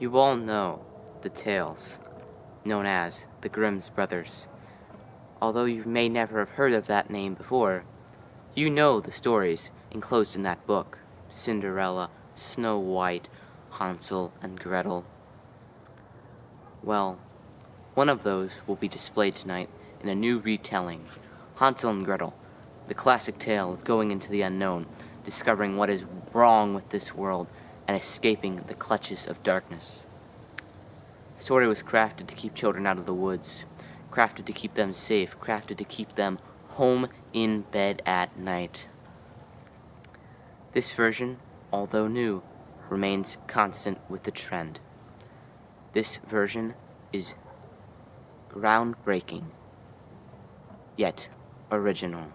You all know the tales known as the Grimm's Brothers. Although you may never have heard of that name before, you know the stories enclosed in that book: Cinderella, Snow White, Hansel, and Gretel. Well, one of those will be displayed tonight in a new retelling, Hansel and Gretel, the classic tale of going into the unknown, discovering what is wrong with this world, and escaping the clutches of darkness. The story was crafted to keep children out of the woods, crafted to keep them safe, crafted to keep them home in bed at night. This version, although new, remains constant with the trend. This version is groundbreaking, yet original.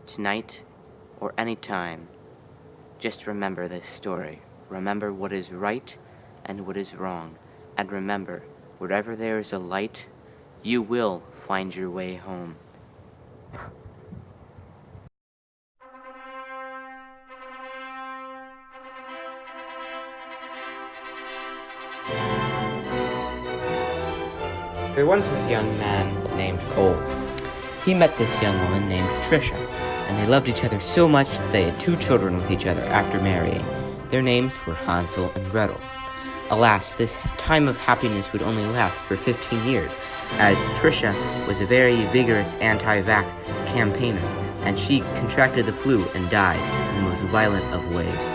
Tonight, or any time, just remember this story. Remember what is right and what is wrong. And remember, wherever there is a light, you will find your way home. There once was a young man named Cole. He met this young woman named Tricia, and they loved each other so much that they had 2 children with each other after marrying. Their names were Hansel and Gretel. Alas, this time of happiness would only last for 15 years, as Tricia was a very vigorous anti-vax campaigner, and she contracted the flu and died in the most violent of ways.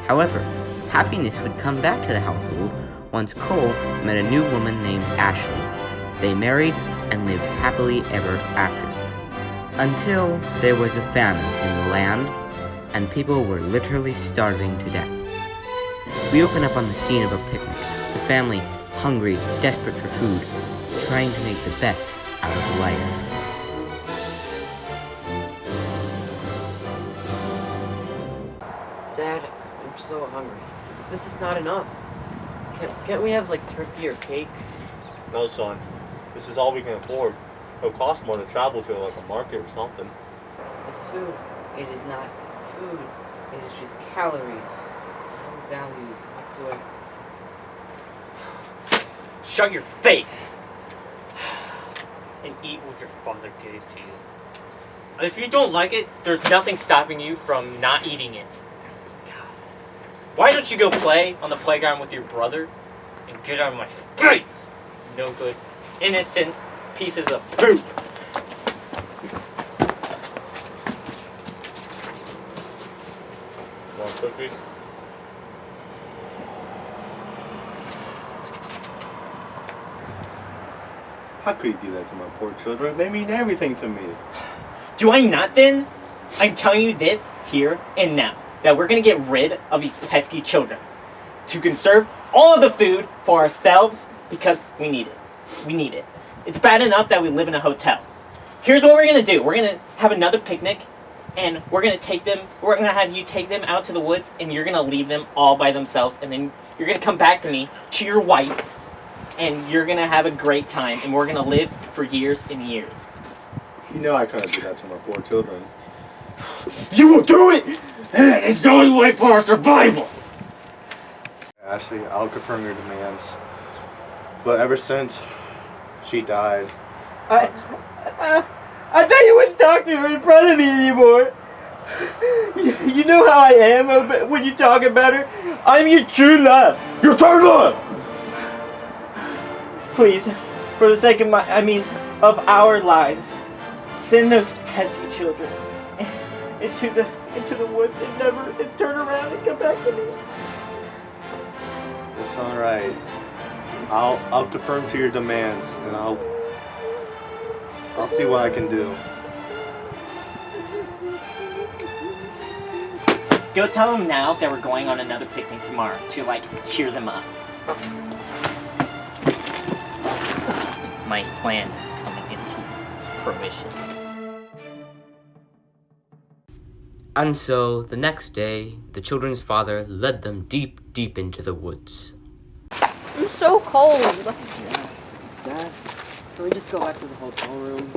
However, happiness would come back to the household once Cole met a new woman named Ashley. They married and lived happily ever after, until there was a famine in the land, and people were literally starving to death. We open up on the scene of a picnic, the family hungry, desperate for food, trying to make the best out of life. Dad, I'm so hungry. This is not enough. Can't we have, turkey or cake? No, son. This is all we can afford. It'll cost more to travel to, a market or something. This food, it is not food. It is just calories. No value whatsoever. Shut your face! And eat what your father gave to you. And if you don't like it, there's nothing stopping you from not eating it. God. Why don't you go play on the playground with your brother and get out of my face? No good, innocent pieces of poop. Want a cookie? How could you do that to my poor children? They mean everything to me. Do I not then? I'm telling you this here and now, that we're gonna get rid of these pesky children to conserve all of the food for ourselves because we need it. We need it. It's bad enough that we live in a hotel. Here's what we're gonna do. We're gonna have another picnic, and we're gonna have you take them out to the woods, and you're gonna leave them all by themselves, and then you're gonna come back to me, to your wife, and you're gonna have a great time, and we're gonna live for years and years. You know I couldn't do that to my poor children. You will do it! It's the only way for our survival! Ashley, I'll confirm your demands. But ever since she died, I thought you wouldn't talk to her in front of me anymore. You know how I am when you talk about her. I'm your true love. Your true love! Please, for the sake of of our lives, send those pesky children into the woods and turn around and come back to me. it's all right. I'll confirm to your demands, and I'll see what I can do. Go tell them now that we're going on another picnic tomorrow to cheer them up. My plan is coming into fruition. And so, the next day, the children's father led them deep, deep into the woods. I'm so cold. Yeah. Dad, can we just go back to the hotel room?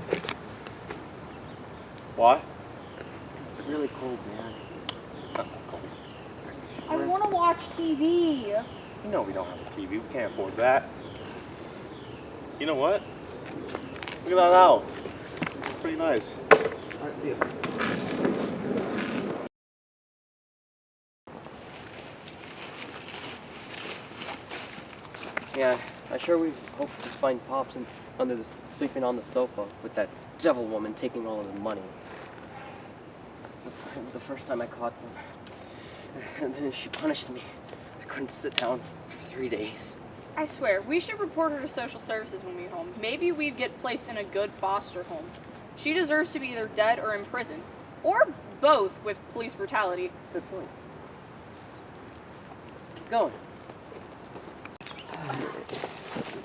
Why? It's really cold, man. It's not that cold. I want to watch watch TV. You know we don't have a TV. We can't afford that. You know what? Look at that owl. Pretty nice. Alright, see ya. Yeah, I sure we hope to find Pops sleeping on the sofa with that devil woman taking all his money. It was the first time I caught them. And then she punished me. I couldn't sit down for 3 days. I swear, we should report her to social services when we get home. Maybe we'd get placed in a good foster home. She deserves to be either dead or in prison. Or both with police brutality. Good point. Keep going.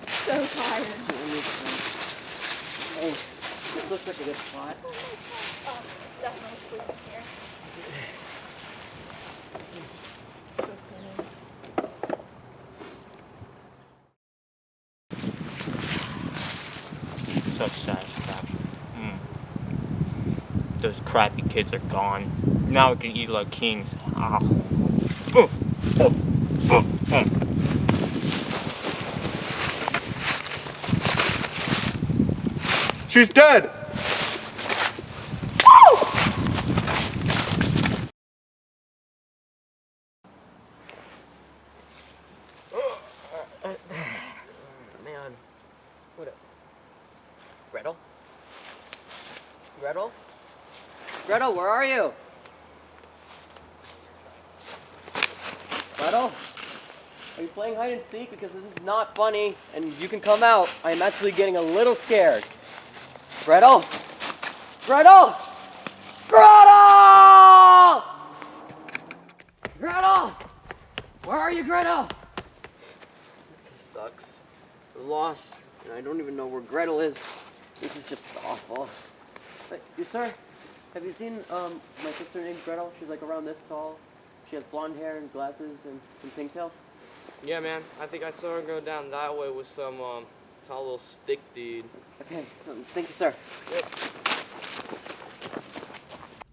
So tired. Hey, this looks like a good spot. Oh, definitely sleeping here. Such satisfaction. Those crappy kids are gone. Now we can eat like kings. Ah. She's dead! Man, what a... Gretel? Gretel? Gretel, where are you? Gretel? Are you playing hide and seek? Because this is not funny, and you can come out. I am actually getting a little scared. Gretel? Gretel! Gretel! Gretel! Where are you, Gretel? This sucks. We're lost, and I don't even know where Gretel is. This is just awful. Hey, you sir, have you seen my sister named Gretel? She's like around this tall. She has blonde hair and glasses and some pigtails. Yeah, man. I think I saw her go down that way with some tall little stick dude. Okay, thank you, sir.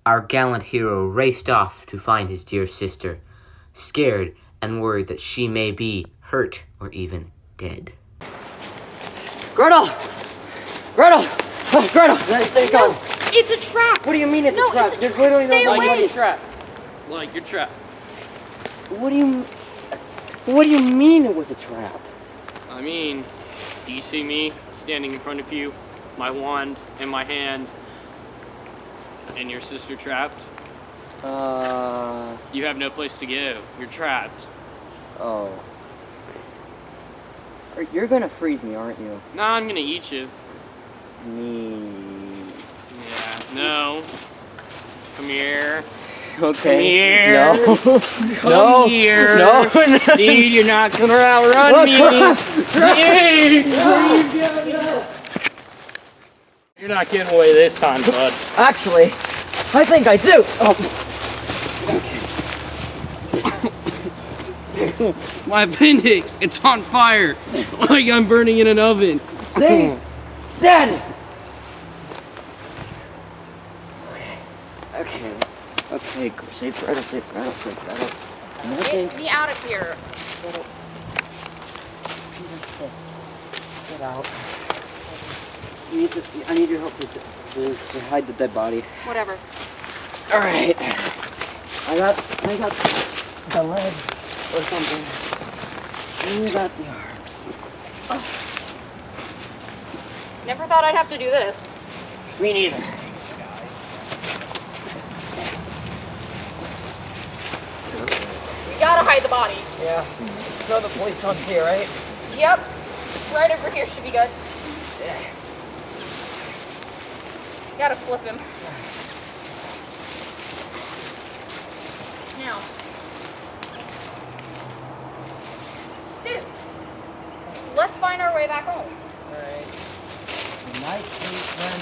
Our gallant hero raced off to find his dear sister, scared and worried that she may be hurt or even dead. Gretel! Gretel! Oh, Gretel! Stay calm. It's a trap! What do you mean it's No, a trap? it's a There's trap. literally Stay no away. bloody trap. Like, you're trapped. What do you mean it was a trap? I mean, do you see me standing in front of you, my wand in my hand, and your sister trapped? You have no place to go. You're trapped. Oh. You're gonna freeze me, aren't you? Nah, I'm gonna eat you. Me. Yeah, no. Come here. Okay. Come here. No. Come No. here. No. Dude, you're not gonna outrun me. Dude. You're not getting away this time, bud. Actually, I think I do. My appendix, it's on fire. Like I'm burning in an oven. Stay dead. Okay. Okay. Save Gretel. Save Gretel. Save Gretel. Nothing. Get me out of here. Get out. I need your help to hide the dead body. Whatever. All right. I got the legs or something. You got the arms. Never thought I'd have to do this. Me neither. We gotta hide the body. Yeah. So the police don't see, right? Yep. Right over here should be good. Gotta flip him. Now. Dude. Let's find our way back home. Alright. Good night, sweet friend.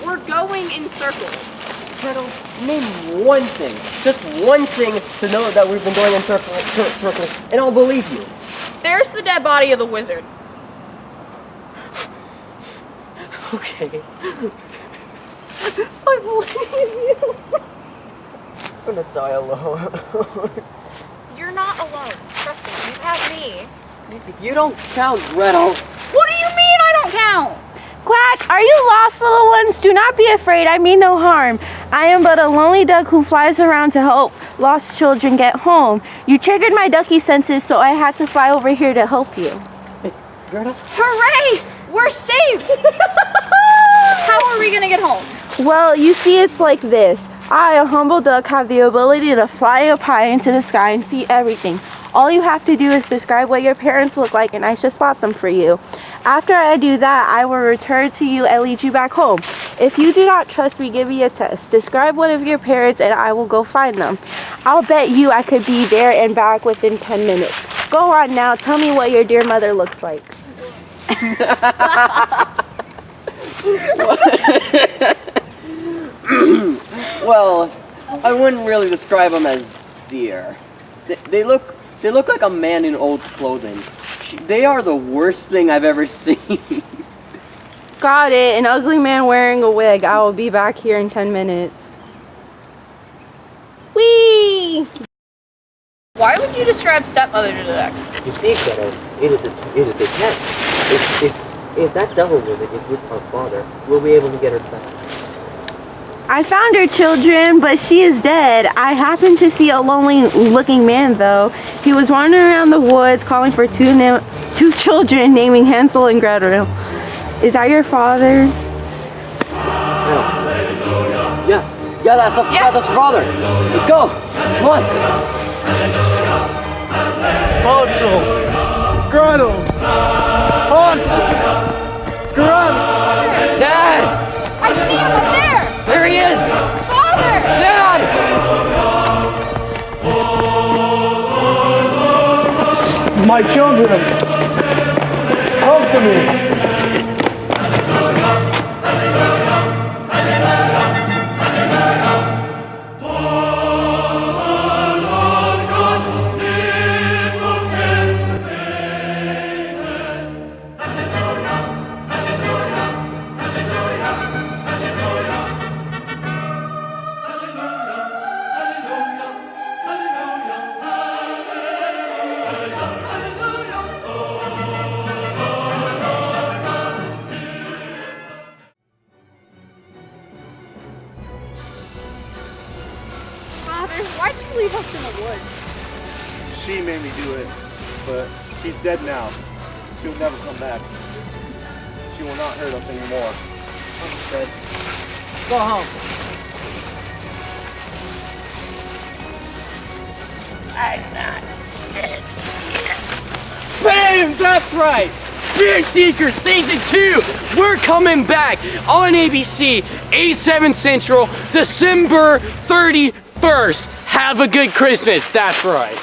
We're going in circles. Gretel, name one thing, just one thing to know that we've been going in circles, and I'll believe you. There's the dead body of the wizard. Okay. I believe you. I'm gonna die alone. You're not alone. Trust me, you have me. You don't count, Gretel. What do you mean I don't count? Quack, are you lost, little ones? Do not be afraid, I mean no harm. I am but a lonely duck who flies around to help lost children get home. You triggered my ducky senses, so I had to fly over here to help you. Hey, Gretel? Hooray! We're safe! How are we gonna get home? Well, you see, it's like this. I, a humble duck, have the ability to fly up high into the sky and see everything. All you have to do is describe what your parents look like and I should spot them for you. After I do that, I will return to you and lead you back home. If you do not trust me, give me a test. Describe one of your parents and I will go find them. I'll bet you I could be there and back within 10 minutes. Go on now, tell me what your dear mother looks like. Well, I wouldn't really describe them as deer. They look like a man in old clothing. They are the worst thing I've ever seen. Got it, an ugly man wearing a wig. I will be back here in 10 minutes. Whee! Why would you describe stepmother to the duck? You see, Gretel, it is a test. If that devil woman is with our father, we'll be able to get her back. I found her, children, but she is dead. I happened to see a lonely-looking man, though. He was wandering around the woods calling for two children, naming Hansel and Gretel. Is that your father? Yeah, that's our father. Let's go. Come on. Hansel! Gretel! Hansel! Gretel! Dad! I see him up there! There he is! Father! Dad! My children! Come to me! Father, why'd you leave us in the woods? She made me do it, but she's dead now. She'll never come back. She will not hurt us anymore. Understood. Go home. Bam! That's right! Spirit Seekers Season 2! We're coming back on ABC, 8/7 Central, December 31st. Have a good Christmas. That's right.